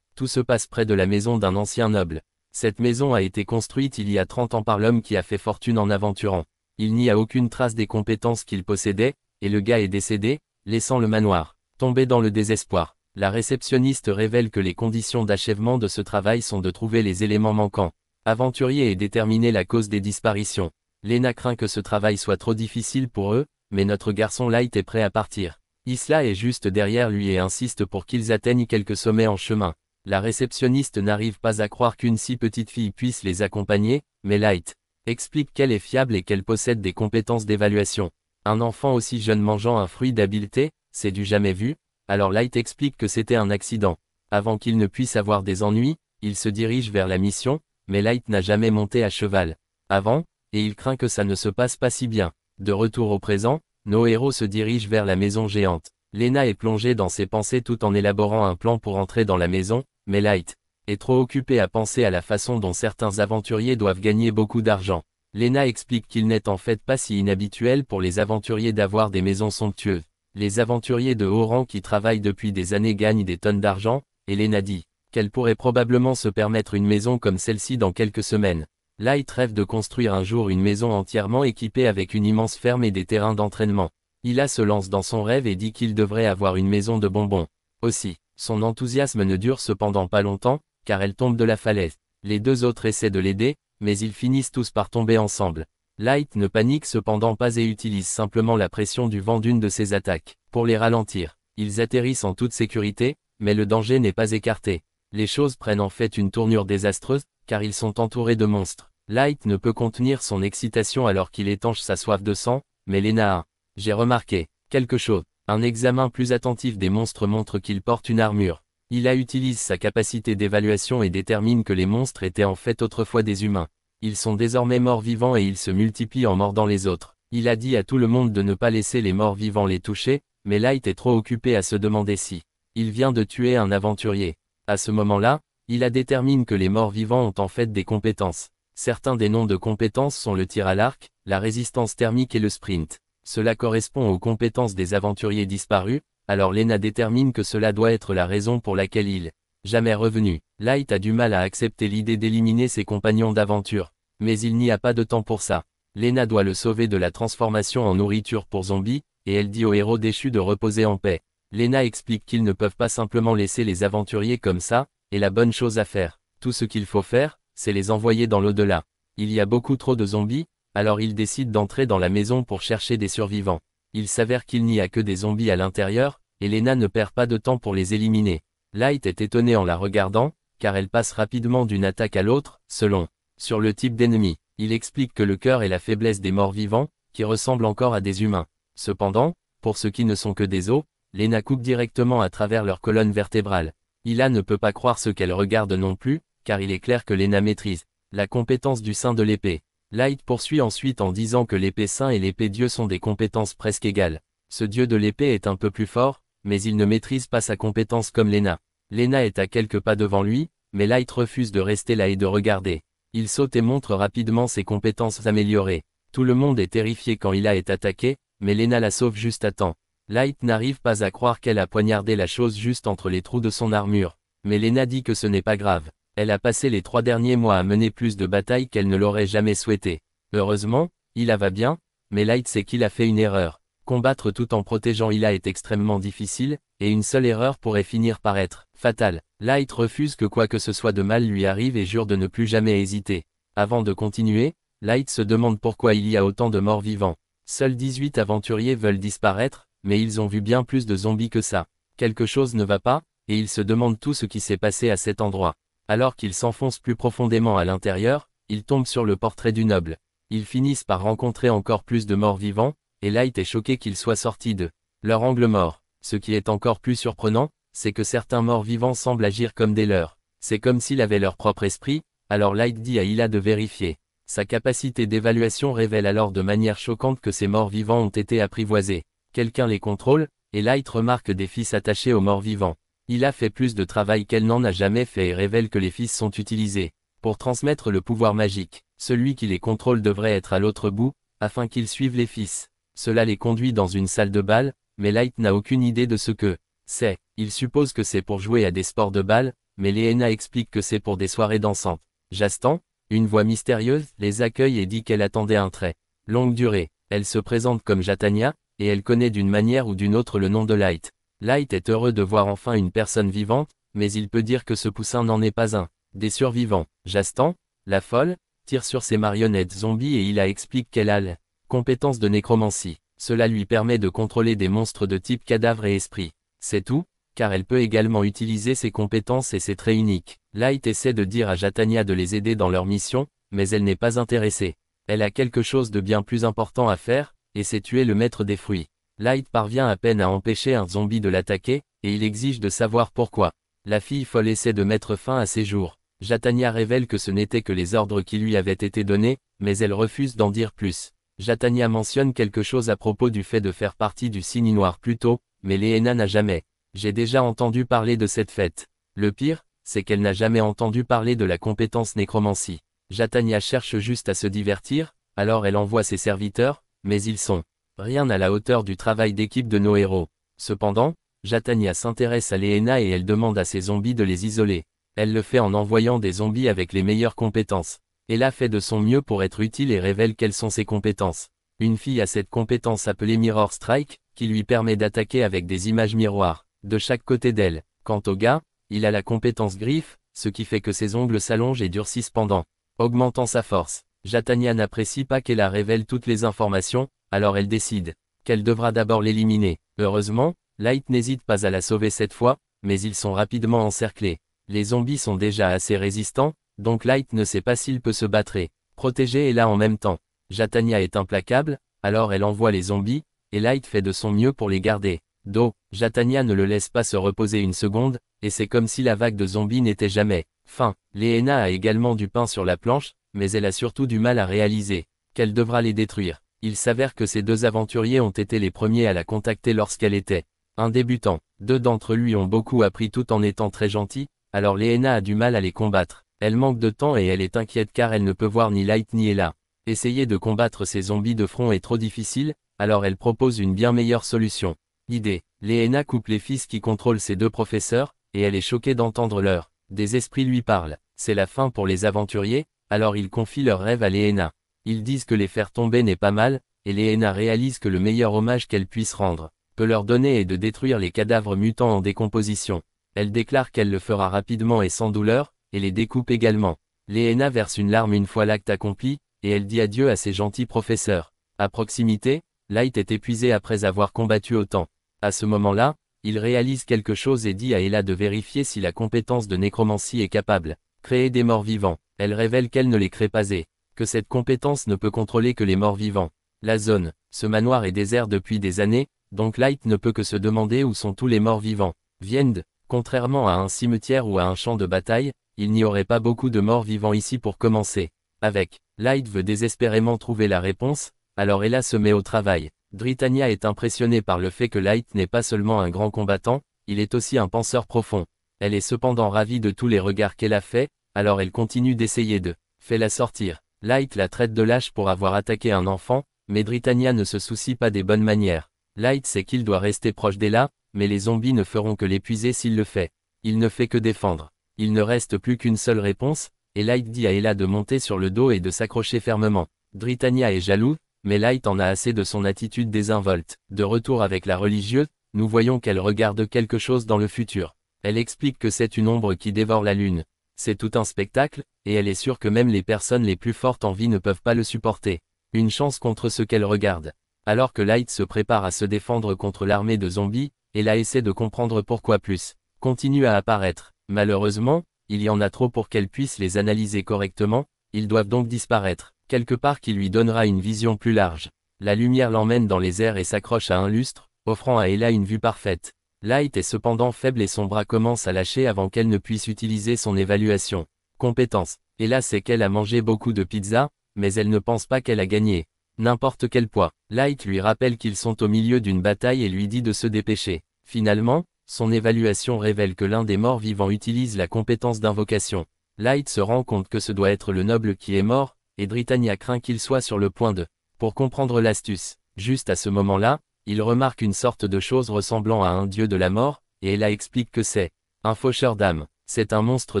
tout se passe près de la maison d'un ancien noble. Cette maison a été construite il y a 30 ans par l'homme qui a fait fortune en aventurant. Il n'y a aucune trace des compétences qu'il possédait, et le gars est décédé, laissant le manoir tomber dans le désespoir. La réceptionniste révèle que les conditions d'achèvement de ce travail sont de trouver les éléments manquants, aventuriers et déterminer la cause des disparitions. Lena craint que ce travail soit trop difficile pour eux, mais notre garçon Light est prêt à partir. Isla est juste derrière lui et insiste pour qu'ils atteignent quelques sommets en chemin. La réceptionniste n'arrive pas à croire qu'une si petite fille puisse les accompagner, mais Light explique qu'elle est fiable et qu'elle possède des compétences d'évaluation. Un enfant aussi jeune mangeant un fruit d'habileté, c'est du jamais vu, alors Light explique que c'était un accident. Avant qu'il ne puisse avoir des ennuis, il se dirige vers la mission, mais Light n'a jamais monté à cheval avant, et il craint que ça ne se passe pas si bien. De retour au présent, nos héros se dirigent vers la maison géante. Lena est plongée dans ses pensées tout en élaborant un plan pour entrer dans la maison, mais Light est trop occupé à penser à la façon dont certains aventuriers doivent gagner beaucoup d'argent. Lena explique qu'il n'est en fait pas si inhabituel pour les aventuriers d'avoir des maisons somptueuses. Les aventuriers de haut rang qui travaillent depuis des années gagnent des tonnes d'argent, et Lena dit qu'elle pourrait probablement se permettre une maison comme celle-ci dans quelques semaines. Light rêve de construire un jour une maison entièrement équipée avec une immense ferme et des terrains d'entraînement. Ila se lance dans son rêve et dit qu'il devrait avoir une maison de bonbons. Aussi, son enthousiasme ne dure cependant pas longtemps, car elle tombe de la falaise. Les deux autres essaient de l'aider, mais ils finissent tous par tomber ensemble. Light ne panique cependant pas et utilise simplement la pression du vent d'une de ses attaques pour les ralentir. Ils atterrissent en toute sécurité, mais le danger n'est pas écarté. Les choses prennent en fait une tournure désastreuse, car ils sont entourés de monstres. Light ne peut contenir son excitation alors qu'il étanche sa soif de sang, mais Lena a j'ai remarqué quelque chose. Un examen plus attentif des monstres montre qu'ils portent une armure Ila utilise sa capacité d'évaluation et détermine que les monstres étaient en fait autrefois des humains. Ils sont désormais morts-vivants et ils se multiplient en mordant les autres. Il a dit à tout le monde de ne pas laisser les morts-vivants les toucher, mais Light est trop occupé à se demander si il vient de tuer un aventurier. À ce moment-là, Ila détermine que les morts-vivants ont en fait des compétences. Certains des noms de compétences sont le tir à l'arc, la résistance thermique et le sprint. Cela correspond aux compétences des aventuriers disparus, alors Lena détermine que cela doit être la raison pour laquelle il jamais revenu. Light a du mal à accepter l'idée d'éliminer ses compagnons d'aventure, mais il n'y a pas de temps pour ça. Lena doit le sauver de la transformation en nourriture pour zombies, et elle dit au héros déchu de reposer en paix. Lena explique qu'ils ne peuvent pas simplement laisser les aventuriers comme ça, et la bonne chose à faire, tout ce qu'il faut faire, c'est les envoyer dans l'au-delà. Il y a beaucoup trop de zombies, alors il décide d'entrer dans la maison pour chercher des survivants. Il s'avère qu'il n'y a que des zombies à l'intérieur, et Lena ne perd pas de temps pour les éliminer. Light est étonné en la regardant, car elle passe rapidement d'une attaque à l'autre, selon sur le type d'ennemi. Il explique que le cœur est la faiblesse des morts-vivants, qui ressemblent encore à des humains. Cependant, pour ceux qui ne sont que des os, Lena coupe directement à travers leur colonne vertébrale. Ila ne peut pas croire ce qu'elle regarde non plus, car il est clair que Lena maîtrise la compétence du sein de l'épée. Light poursuit ensuite en disant que l'épée saint et l'épée dieu sont des compétences presque égales. Ce dieu de l'épée est un peu plus fort, mais il ne maîtrise pas sa compétence comme Lena. Lena est à quelques pas devant lui, mais Light refuse de rester là et de regarder. Il saute et montre rapidement ses compétences améliorées. Tout le monde est terrifié quand Ila est attaqué, mais Lena la sauve juste à temps. Light n'arrive pas à croire qu'elle a poignardé la chose juste entre les trous de son armure. Mais Lena dit que ce n'est pas grave. Elle a passé les 3 derniers mois à mener plus de batailles qu'elle ne l'aurait jamais souhaité. Heureusement, Ila va bien, mais Light sait qu'il a fait une erreur. Combattre tout en protégeant Ila est extrêmement difficile, et une seule erreur pourrait finir par être fatale. Light refuse que quoi que ce soit de mal lui arrive et jure de ne plus jamais hésiter. Avant de continuer, Light se demande pourquoi il y a autant de morts vivants. Seuls 18 aventuriers veulent disparaître, mais ils ont vu bien plus de zombies que ça. Quelque chose ne va pas, et ils se demandent tout ce qui s'est passé à cet endroit. Alors qu'ils s'enfoncent plus profondément à l'intérieur, ils tombent sur le portrait du noble. Ils finissent par rencontrer encore plus de morts vivants, et Light est choqué qu'ils soient sortis de leur angle mort. Ce qui est encore plus surprenant, c'est que certains morts vivants semblent agir comme des leurs. C'est comme s'ils avaient leur propre esprit, alors Light dit à Ila de vérifier. Sa capacité d'évaluation révèle alors de manière choquante que ces morts vivants ont été apprivoisés. Quelqu'un les contrôle, et Light remarque des fils attachés aux morts vivants. Ila fait plus de travail qu'elle n'en a jamais fait et révèle que les fils sont utilisés pour transmettre le pouvoir magique. Celui qui les contrôle devrait être à l'autre bout, afin qu'ils suivent les fils. Cela les conduit dans une salle de bal, mais Light n'a aucune idée de ce que c'est. Il suppose que c'est pour jouer à des sports de bal, mais Lena explique que c'est pour des soirées dansantes. Jastan, une voix mystérieuse, les accueille et dit qu'elle attendait un très longue durée. Elle se présente comme Jatania, et elle connaît d'une manière ou d'une autre le nom de Light. Light est heureux de voir enfin une personne vivante, mais il peut dire que ce poussin n'en est pas un. Des survivants. Jastan, la folle, tire sur ses marionnettes zombies et Ila explique qu'elle a la compétence de nécromancie. Cela lui permet de contrôler des monstres de type cadavre et esprit. C'est tout, car elle peut également utiliser ses compétences et ses traits uniques. Light essaie de dire à Jatania de les aider dans leur mission, mais elle n'est pas intéressée. Elle a quelque chose de bien plus important à faire, et c'est tuer le maître des fruits. Light parvient à peine à empêcher un zombie de l'attaquer, et il exige de savoir pourquoi. La fille folle essaie de mettre fin à ses jours. Jatania révèle que ce n'étaient que les ordres qui lui avaient été donnés, mais elle refuse d'en dire plus. Jatania mentionne quelque chose à propos du fait de faire partie du signe noir plus tôt, mais Lena n'a jamais. J'ai déjà entendu parler de cette fête. Le pire, c'est qu'elle n'a jamais entendu parler de la compétence nécromancie. Jatania cherche juste à se divertir, alors elle envoie ses serviteurs, mais ils sont rien à la hauteur du travail d'équipe de nos héros. Cependant, Jatania s'intéresse à Lena et elle demande à ses zombies de les isoler. Elle le fait en envoyant des zombies avec les meilleures compétences. Ella fait de son mieux pour être utile et révèle quelles sont ses compétences. Une fille a cette compétence appelée Mirror Strike, qui lui permet d'attaquer avec des images miroirs, de chaque côté d'elle. Quant au gars, il a la compétence griffe, ce qui fait que ses ongles s'allongent et durcissent pendant, augmentant sa force. Jatania n'apprécie pas qu'Ella révèle toutes les informations, alors elle décide qu'elle devra d'abord l'éliminer. Heureusement, Light n'hésite pas à la sauver cette fois, mais ils sont rapidement encerclés. Les zombies sont déjà assez résistants, donc Light ne sait pas s'il peut se battre et protéger Ella en même temps. Jatania est implacable, alors elle envoie les zombies, et Light fait de son mieux pour les garder. dos, Jatania ne le laisse pas se reposer une seconde, et c'est comme si la vague de zombies n'était jamais fin. Léena a également du pain sur la planche, mais elle a surtout du mal à réaliser qu'elle devra les détruire. Il s'avère que ces deux aventuriers ont été les premiers à la contacter lorsqu'elle était un débutant. Deux d'entre lui ont beaucoup appris tout en étant très gentils, alors Léena a du mal à les combattre. Elle manque de temps et elle est inquiète car elle ne peut voir ni Light ni Ella. Essayer de combattre ces zombies de front est trop difficile, alors elle propose une bien meilleure solution. Idée. Léena coupe les fils qui contrôlent ses deux professeurs, et elle est choquée d'entendre des esprits lui parlent. C'est la fin pour les aventuriers, alors ils confient leurs rêves à Léena. Ils disent que les faire tomber n'est pas mal, et Léena réalise que le meilleur hommage qu'elle puisse rendre peut leur donner est de détruire les cadavres mutants en décomposition. Elle déclare qu'elle le fera rapidement et sans douleur, et les découpe également. Léena verse une larme une fois l'acte accompli, et elle dit adieu à ses gentils professeurs. À proximité, Light est épuisé après avoir combattu autant. À ce moment-là, il réalise quelque chose et dit à Ella de vérifier si la compétence de nécromancie est capable créer des morts vivants. Elle révèle qu'elle ne les crée pas et que cette compétence ne peut contrôler que les morts vivants. La zone, ce manoir est désert depuis des années, donc Light ne peut que se demander où sont tous les morts vivants. Viennent, contrairement à un cimetière ou à un champ de bataille, il n'y aurait pas beaucoup de morts vivants ici pour commencer. Avec, Light veut désespérément trouver la réponse, alors Ella se met au travail. Britannia est impressionnée par le fait que Light n'est pas seulement un grand combattant, il est aussi un penseur profond. Elle est cependant ravie de tous les regards qu'elle a fait, alors elle continue d'essayer de la sortir. Light la traite de lâche pour avoir attaqué un enfant, mais Britannia ne se soucie pas des bonnes manières. Light sait qu'il doit rester proche d'Ella, mais les zombies ne feront que l'épuiser s'il le fait. Il ne fait que défendre. Il ne reste plus qu'une seule réponse, et Light dit à Ella de monter sur le dos et de s'accrocher fermement. Britannia est jaloux, mais Light en a assez de son attitude désinvolte. De retour avec la religieuse, nous voyons qu'elle regarde quelque chose dans le futur. Elle explique que c'est une ombre qui dévore la lune. C'est tout un spectacle, et elle est sûre que même les personnes les plus fortes en vie ne peuvent pas le supporter. Une chance contre ce qu'elle regarde. Alors que Light se prépare à se défendre contre l'armée de zombies, Ella essaie de comprendre pourquoi plus continue à apparaître. Malheureusement, il y en a trop pour qu'elle puisse les analyser correctement, ils doivent donc disparaître, quelque part qui lui donnera une vision plus large. La lumière l'emmène dans les airs et s'accroche à un lustre, offrant à Ella une vue parfaite. Light est cependant faible et son bras commence à lâcher avant qu'elle ne puisse utiliser son évaluation. Compétence. Ella sait qu'elle a mangé beaucoup de pizza, mais elle ne pense pas qu'elle a gagné n'importe quel poids. Light lui rappelle qu'ils sont au milieu d'une bataille et lui dit de se dépêcher. Finalement, son évaluation révèle que l'un des morts vivants utilise la compétence d'invocation. Light se rend compte que ce doit être le noble qui est mort, et Britannia craint qu'il soit sur le point de pour comprendre l'astuce. Juste à ce moment-là, il remarque une sorte de chose ressemblant à un dieu de la mort, et Ella explique que c'est un faucheur d'âme. C'est un monstre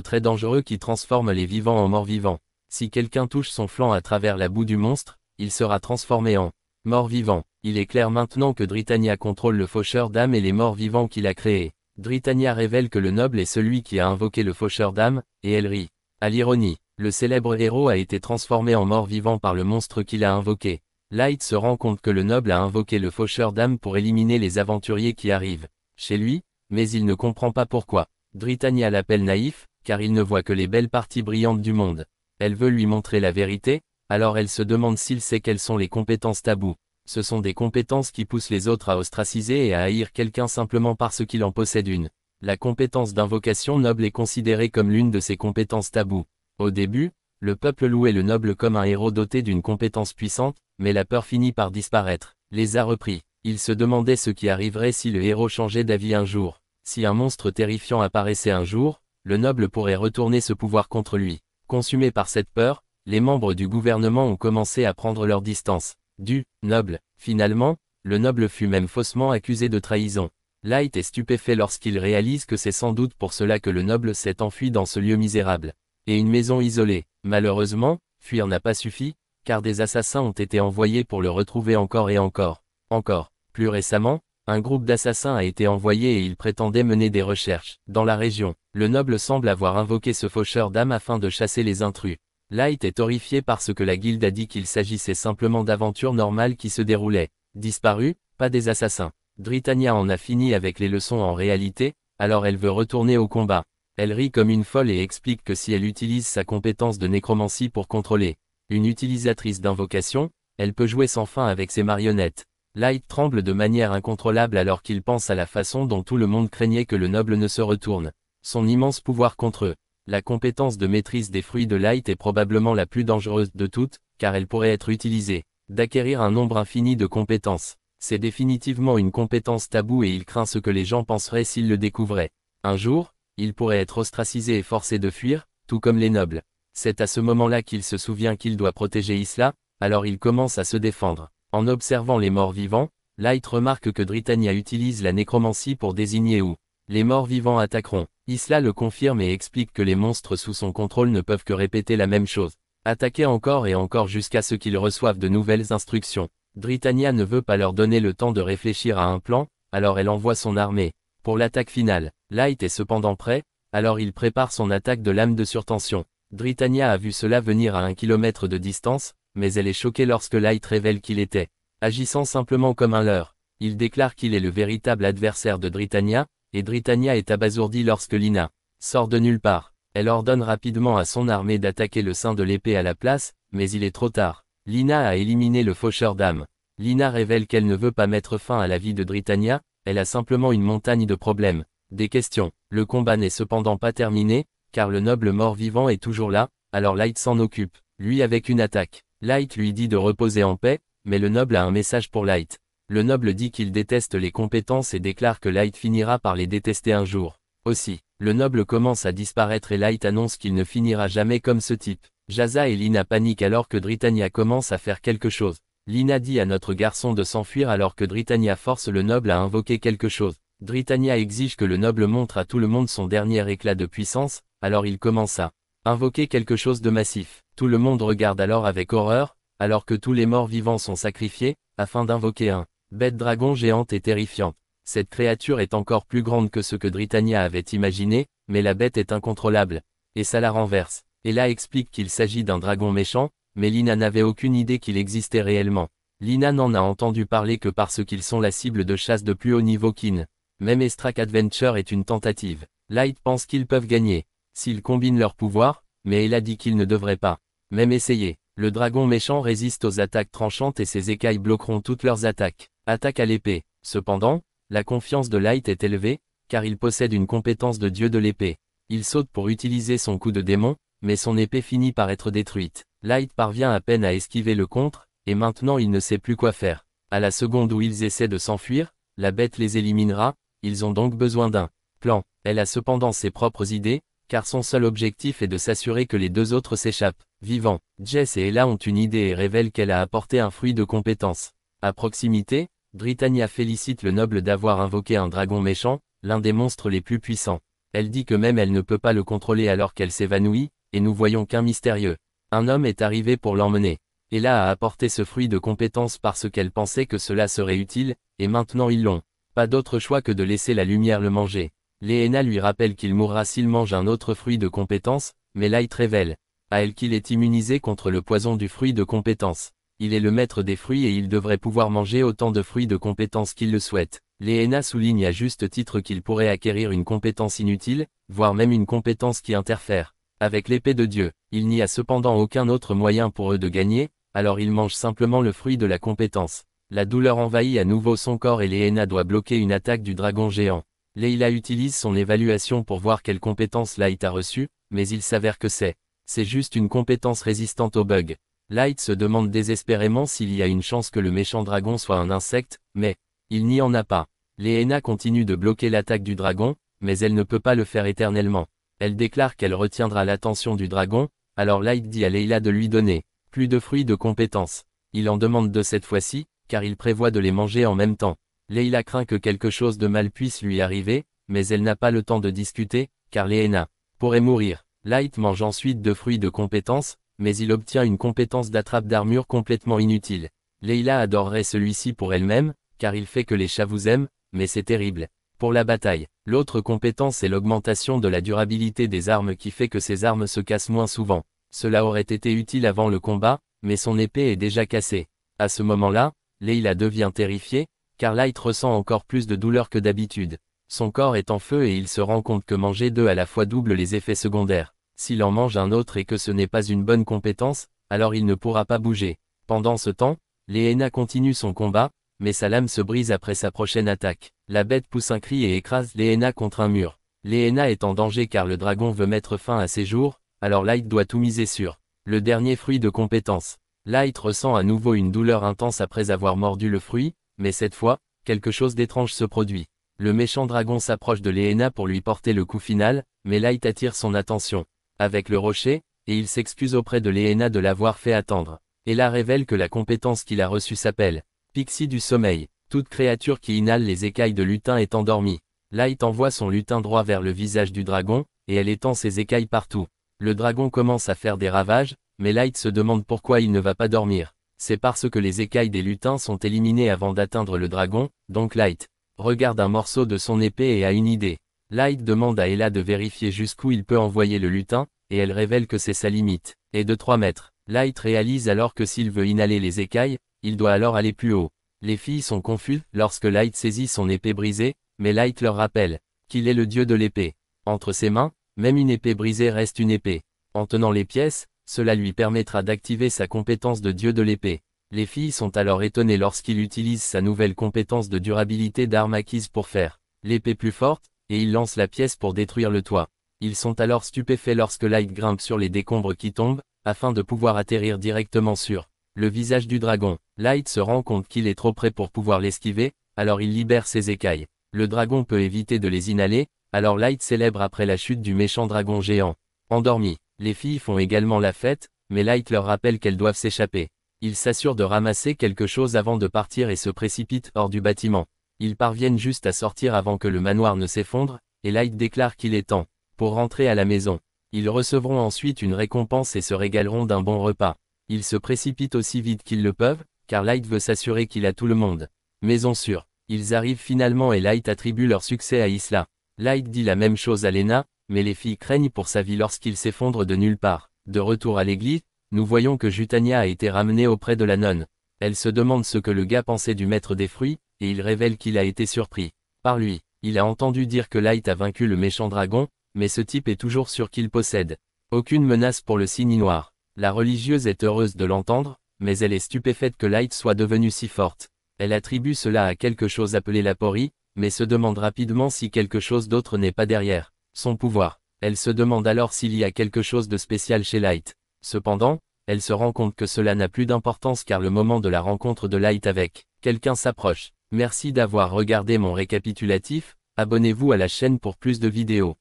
très dangereux qui transforme les vivants en morts vivants. Si quelqu'un touche son flanc à travers la boue du monstre, il sera transformé en mort vivant. Il est clair maintenant que Britannia contrôle le faucheur d'âme et les morts vivants qu'il a créés. Britannia révèle que le noble est celui qui a invoqué le faucheur d'âme, et elle rit. À l'ironie, le célèbre héros a été transformé en mort vivant par le monstre qu'il a invoqué. Light se rend compte que le noble a invoqué le faucheur d'âme pour éliminer les aventuriers qui arrivent chez lui, mais il ne comprend pas pourquoi. Britannia l'appelle naïf, car il ne voit que les belles parties brillantes du monde. Elle veut lui montrer la vérité, alors elle se demande s'il sait quelles sont les compétences taboues. Ce sont des compétences qui poussent les autres à ostraciser et à haïr quelqu'un simplement parce qu'il en possède une. La compétence d'invocation noble est considérée comme l'une de ces compétences taboues. Au début, le peuple louait le noble comme un héros doté d'une compétence puissante, mais la peur finit par disparaître. Les a repris. Il se demandait ce qui arriverait si le héros changeait d'avis un jour. Si un monstre terrifiant apparaissait un jour, le noble pourrait retourner ce pouvoir contre lui. Consumé par cette peur, les membres du gouvernement ont commencé à prendre leur distance du noble. Finalement, le noble fut même faussement accusé de trahison. Light est stupéfait lorsqu'il réalise que c'est sans doute pour cela que le noble s'est enfui dans ce lieu misérable. Et une maison isolée. Malheureusement, fuir n'a pas suffi, car des assassins ont été envoyés pour le retrouver encore et encore. Encore. Plus récemment, un groupe d'assassins a été envoyé et ils prétendaient mener des recherches dans la région. Le noble semble avoir invoqué ce faucheur d'âme afin de chasser les intrus. Light est horrifié parce que la guilde a dit qu'il s'agissait simplement d'aventures normales qui se déroulaient. Disparus, pas des assassins. Britannia en a fini avec les leçons en réalité, alors elle veut retourner au combat. Elle rit comme une folle et explique que si elle utilise sa compétence de nécromancie pour contrôler une utilisatrice d'invocation, elle peut jouer sans fin avec ses marionnettes. Light tremble de manière incontrôlable alors qu'il pense à la façon dont tout le monde craignait que le noble ne se retourne. Son immense pouvoir contre eux. La compétence de maîtrise des fruits de Light est probablement la plus dangereuse de toutes, car elle pourrait être utilisée. D'acquérir un nombre infini de compétences. C'est définitivement une compétence taboue et il craint ce que les gens penseraient s'ils le découvraient. Un jour, il pourrait être ostracisé et forcé de fuir, tout comme les nobles. C'est à ce moment-là qu'il se souvient qu'il doit protéger Isla, alors il commence à se défendre. En observant les morts vivants, Light remarque que Britannia utilise la nécromancie pour désigner où les morts vivants attaqueront. Isla le confirme et explique que les monstres sous son contrôle ne peuvent que répéter la même chose. Attaquer encore et encore jusqu'à ce qu'ils reçoivent de nouvelles instructions. Britannia ne veut pas leur donner le temps de réfléchir à un plan, alors elle envoie son armée. Pour l'attaque finale, Light est cependant prêt, alors il prépare son attaque de lame de surtension. Britannia a vu cela venir à 1 kilomètre de distance, mais elle est choquée lorsque Light révèle qu'il était agissant simplement comme un leurre. Il déclare qu'il est le véritable adversaire de Britannia, et Britannia est abasourdie lorsque Lina sort de nulle part. Elle ordonne rapidement à son armée d'attaquer le sein de l'épée à la place, mais il est trop tard. Lina a éliminé le faucheur d'âmes. Lina révèle qu'elle ne veut pas mettre fin à la vie de Britannia, elle a simplement une montagne de problèmes. Des questions. Le combat n'est cependant pas terminé, car le noble mort-vivant est toujours là, alors Light s'en occupe, lui avec une attaque. Light lui dit de reposer en paix, mais le noble a un message pour Light. Le noble dit qu'il déteste les compétences et déclare que Light finira par les détester un jour. Aussi, le noble commence à disparaître et Light annonce qu'il ne finira jamais comme ce type. Jaza et Lina paniquent alors que Britannia commence à faire quelque chose. Lina dit à notre garçon de s'enfuir alors que Britannia force le noble à invoquer quelque chose. Britannia exige que le noble montre à tout le monde son dernier éclat de puissance, alors il commence à invoquer quelque chose de massif. Tout le monde regarde alors avec horreur, alors que tous les morts vivants sont sacrifiés, afin d'invoquer un bête dragon géante et terrifiante. Cette créature est encore plus grande que ce que Britannia avait imaginé, mais la bête est incontrôlable. Et ça la renverse. Ella explique qu'il s'agit d'un dragon méchant, mais Lina n'avait aucune idée qu'il existait réellement. Lina n'en a entendu parler que parce qu'ils sont la cible de chasse de plus haut niveau qu'In. Même Estrak Adventure est une tentative. Light pense qu'ils peuvent gagner, s'ils combinent leurs pouvoirs, mais Ella dit qu'ils ne devraient pas même essayer. Le dragon méchant résiste aux attaques tranchantes et ses écailles bloqueront toutes leurs attaques. Attaque à l'épée. Cependant, la confiance de Light est élevée, car il possède une compétence de dieu de l'épée. Il saute pour utiliser son coup de démon, mais son épée finit par être détruite. Light parvient à peine à esquiver le contre, et maintenant il ne sait plus quoi faire. À la seconde où ils essaient de s'enfuir, la bête les éliminera, ils ont donc besoin d'un plan. Elle a cependant ses propres idées, car son seul objectif est de s'assurer que les deux autres s'échappent vivants. Jess et Ella ont une idée et révèlent qu'elle a apporté un fruit de compétence. À proximité, Britannia félicite le noble d'avoir invoqué un dragon méchant, l'un des monstres les plus puissants. Elle dit que même elle ne peut pas le contrôler alors qu'elle s'évanouit, et nous voyons qu'un mystérieux. Un homme est arrivé pour l'emmener. Ella a apporté ce fruit de compétence parce qu'elle pensait que cela serait utile, et maintenant ils l'ont. Pas d'autre choix que de laisser la lumière le manger. Léena lui rappelle qu'il mourra s'il mange un autre fruit de compétence, mais Light révèle à elle qu'il est immunisé contre le poison du fruit de compétence. Il est le maître des fruits et il devrait pouvoir manger autant de fruits de compétence qu'il le souhaite. Léena souligne à juste titre qu'il pourrait acquérir une compétence inutile, voire même une compétence qui interfère avec l'épée de Dieu. Il n'y a cependant aucun autre moyen pour eux de gagner, alors ils mangent simplement le fruit de la compétence. La douleur envahit à nouveau son corps et Léena doit bloquer une attaque du dragon géant. Leila utilise son évaluation pour voir quelle compétence Light a reçue, mais il s'avère que c'est juste une compétence résistante aux bugs. Light se demande désespérément s'il y a une chance que le méchant dragon soit un insecte, mais il n'y en a pas. Léena continue de bloquer l'attaque du dragon, mais elle ne peut pas le faire éternellement. Elle déclare qu'elle retiendra l'attention du dragon, alors Light dit à Leila de lui donner plus de fruits de compétence. Il en demande deux cette fois-ci, car il prévoit de les manger en même temps. Leila craint que quelque chose de mal puisse lui arriver, mais elle n'a pas le temps de discuter, car Léena pourrait mourir. Light mange ensuite deux fruits de compétence, mais il obtient une compétence d'attrape d'armure complètement inutile. Leila adorerait celui-ci pour elle-même, car il fait que les chats vous aiment, mais c'est terrible. Pour la bataille, l'autre compétence est l'augmentation de la durabilité des armes qui fait que ces armes se cassent moins souvent. Cela aurait été utile avant le combat, mais son épée est déjà cassée. À ce moment-là, Leila devient terrifiée, car Light ressent encore plus de douleur que d'habitude. Son corps est en feu et il se rend compte que manger deux à la fois double les effets secondaires. S'il en mange un autre et que ce n'est pas une bonne compétence, alors il ne pourra pas bouger. Pendant ce temps, Léena continue son combat, mais sa lame se brise après sa prochaine attaque. La bête pousse un cri et écrase Laena contre un mur. Laena est en danger car le dragon veut mettre fin à ses jours, alors Light doit tout miser sur le dernier fruit de compétence. Light ressent à nouveau une douleur intense après avoir mordu le fruit, mais cette fois, quelque chose d'étrange se produit. Le méchant dragon s'approche de Laena pour lui porter le coup final, mais Light attire son attention avec le rocher, et il s'excuse auprès de Laena de l'avoir fait attendre. Ella révèle que la compétence qu'il a reçue s'appelle Pixie du sommeil. Toute créature qui inhale les écailles de lutin est endormie. Light envoie son lutin droit vers le visage du dragon, et elle étend ses écailles partout. Le dragon commence à faire des ravages, mais Light se demande pourquoi il ne va pas dormir. C'est parce que les écailles des lutins sont éliminées avant d'atteindre le dragon, donc Light regarde un morceau de son épée et a une idée. Light demande à Ella de vérifier jusqu'où il peut envoyer le lutin, et elle révèle que c'est sa limite, et de 3 mètres. Light réalise alors que s'il veut inhaler les écailles, il doit alors aller plus haut. Les filles sont confuses lorsque Light saisit son épée brisée, mais Light leur rappelle qu'il est le dieu de l'épée. Entre ses mains, même une épée brisée reste une épée. En tenant les pièces, cela lui permettra d'activer sa compétence de dieu de l'épée. Les filles sont alors étonnées lorsqu'il utilise sa nouvelle compétence de durabilité d'arme acquise pour faire l'épée plus forte, et il lance la pièce pour détruire le toit. Ils sont alors stupéfaits lorsque Light grimpe sur les décombres qui tombent, afin de pouvoir atterrir directement sur le visage du dragon. Light se rend compte qu'il est trop près pour pouvoir l'esquiver, alors il libère ses écailles. Le dragon peut éviter de les inhaler, alors Light célèbre après la chute du méchant dragon géant. Endormi, les filles font également la fête, mais Light leur rappelle qu'elles doivent s'échapper. Ils s'assurent de ramasser quelque chose avant de partir et se précipitent hors du bâtiment. Ils parviennent juste à sortir avant que le manoir ne s'effondre, et Light déclare qu'il est temps pour rentrer à la maison. Ils recevront ensuite une récompense et se régaleront d'un bon repas. Ils se précipitent aussi vite qu'ils le peuvent, car Light veut s'assurer qu'il a tout le monde. Maison sûre. Ils arrivent finalement et Light attribue leur succès à Isla. Light dit la même chose à Lena, mais les filles craignent pour sa vie lorsqu'il s'effondre de nulle part. De retour à l'église, nous voyons que Jutania a été ramenée auprès de la nonne. Elle se demande ce que le gars pensait du maître des fruits, et il révèle qu'il a été surpris par lui. Il a entendu dire que Light a vaincu le méchant dragon, mais ce type est toujours sûr qu'il possède aucune menace pour le cygne noir. La religieuse est heureuse de l'entendre, mais elle est stupéfaite que Light soit devenue si forte. Elle attribue cela à quelque chose appelé la Pori, mais se demande rapidement si quelque chose d'autre n'est pas derrière son pouvoir. Elle se demande alors s'il y a quelque chose de spécial chez Light. Cependant, elle se rend compte que cela n'a plus d'importance car le moment de la rencontre de Light avec quelqu'un s'approche. Merci d'avoir regardé mon récapitulatif, abonnez-vous à la chaîne pour plus de vidéos.